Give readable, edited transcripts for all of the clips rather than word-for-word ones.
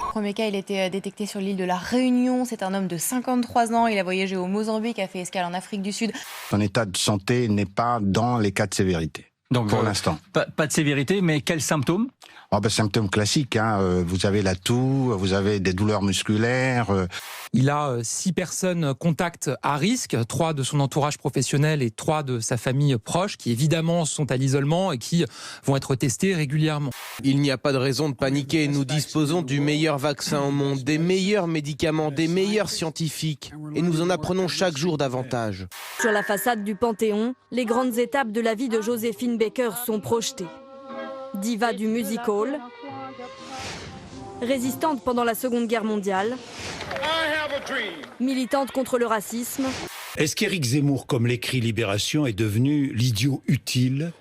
Le premier cas, il a été détecté sur l'île de la Réunion. C'est un homme de 53 ans. Il a voyagé au Mozambique, a fait escale en Afrique du Sud. Son état de santé n'est pas dans les cas de sévérité. Donc, pour l'instant. Pas de sévérité, mais quels symptômes? Symptômes classiques, vous avez la toux, vous avez des douleurs musculaires. Il a 6 personnes contacts à risque, 3 de son entourage professionnel et 3 de sa famille proche, qui évidemment sont à l'isolement et qui vont être testés régulièrement. Il n'y a pas de raison de paniquer, nous disposons du meilleur vaccin au monde, des meilleurs médicaments, des meilleurs scientifiques, et nous en apprenons chaque jour davantage. Sur la façade du Panthéon, les grandes étapes de la vie de Joséphine Baker sont projetées. Diva du music hall, résistante pendant la Seconde Guerre mondiale, militante contre le racisme. Est-ce qu'Éric Zemmour, comme l'écrit Libération, est devenu l'idiot utile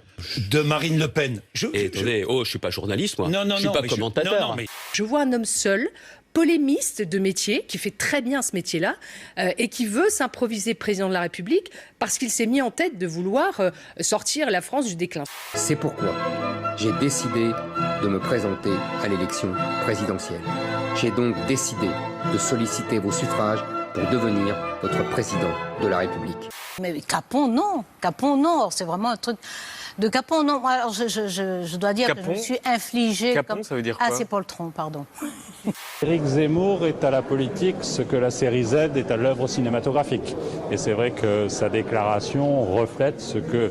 de Marine Le Pen? Attendez, je suis pas journaliste, moi. Non, je suis pas commentateur. Je vois un homme seul, polémiste de métier, qui fait très bien ce métier-là, et qui veut s'improviser président de la République parce qu'il s'est mis en tête de vouloir sortir la France du déclin. C'est pourquoi j'ai décidé de me présenter à l'élection présidentielle. J'ai donc décidé de solliciter vos suffrages pour devenir votre président de la République. Mais Capon, non, c'est vraiment un truc de Capon, non. Alors je dois dire Capon, que je me suis infligé... Capon, ça veut dire quoi? c'est Poltron, pardon. Éric Zemmour est à la politique ce que la série Z est à l'œuvre cinématographique. Et c'est vrai que sa déclaration reflète ce que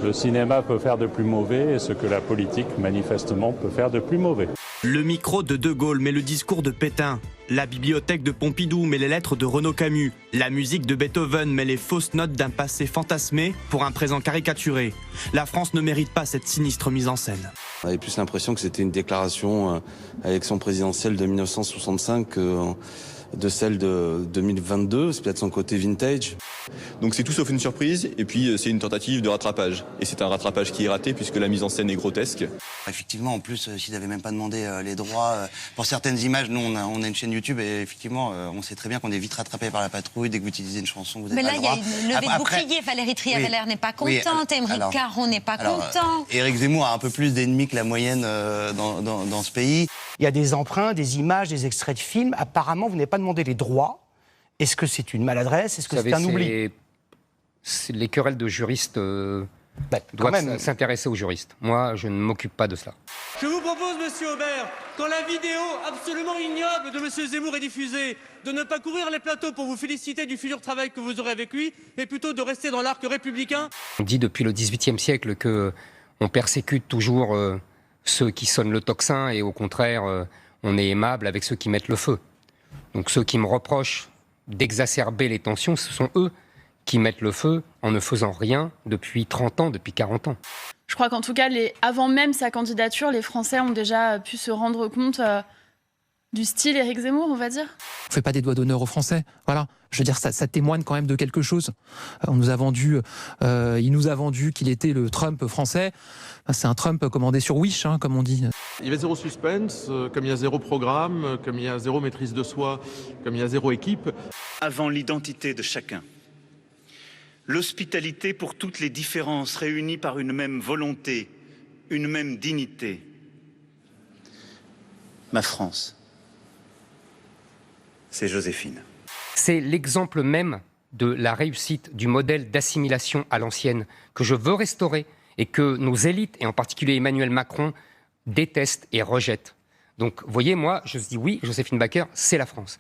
le cinéma peut faire de plus mauvais et ce que la politique, manifestement, peut faire de plus mauvais. Le micro de De Gaulle met le discours de Pétain. La bibliothèque de Pompidou met les lettres de Renaud Camus. La musique de Beethoven met les fausses notes d'un passé fantasmé pour un présent caricaturé. La France ne mérite pas cette sinistre mise en scène. On avait plus l'impression que c'était une déclaration à l'élection présidentielle de 1965 de celle de 2022, c'est peut-être son côté vintage. Donc c'est tout sauf une surprise, et puis c'est une tentative de rattrapage. Et c'est un rattrapage qui est raté, puisque la mise en scène est grotesque. Effectivement, en plus, s'ils n'avaient même pas demandé les droits, pour certaines images, nous on a une chaîne YouTube, et effectivement, on sait très bien qu'on est vite rattrapé par la patrouille, dès que vous utilisez une chanson, vous n'avez pas le droit. Mais là, il y a une levée de bouclier, Valérie Trierweiler n'est pas contente, Émeric Caron n'est pas content. Éric Zemmour a un peu plus d'ennemis que la moyenne dans ce pays. Il y a des emprunts, des images, des extraits de films. Apparemment, vous n'avez pas demandé les droits. Est-ce que c'est une maladresse? Est-ce que c'est un oubli? Les querelles de juristes doivent s'intéresser aux juristes. Moi, je ne m'occupe pas de cela. Je vous propose, monsieur Aubert, quand la vidéo absolument ignoble de monsieur Zemmour est diffusée, de ne pas courir les plateaux pour vous féliciter du futur travail que vous aurez avec lui, mais plutôt de rester dans l'arc républicain. On dit depuis le XVIIIe siècle qu'on persécute toujours ceux qui sonnent le tocsin et au contraire, on est aimable avec ceux qui mettent le feu. Donc ceux qui me reprochent d'exacerber les tensions, ce sont eux qui mettent le feu en ne faisant rien depuis 30 ans, depuis 40 ans. Je crois qu'en tout cas, avant même sa candidature, les Français ont déjà pu se rendre compte du style Éric Zemmour, on va dire. On ne fait pas des doigts d'honneur aux Français. Voilà. Je veux dire, ça témoigne quand même de quelque chose. Il nous a vendu qu'il était le Trump français. C'est un Trump commandé sur Wish, comme on dit. Il y avait zéro suspense, comme il y a zéro programme, comme il y a zéro maîtrise de soi, comme il y a zéro équipe. Avant l'identité de chacun, l'hospitalité pour toutes les différences réunies par une même volonté, une même dignité. Ma France, c'est Joséphine. C'est l'exemple même de la réussite du modèle d'assimilation à l'ancienne que je veux restaurer et que nos élites, et en particulier Emmanuel Macron, détestent et rejettent. Donc, vous voyez, moi, je dis oui, Joséphine Baker, c'est la France.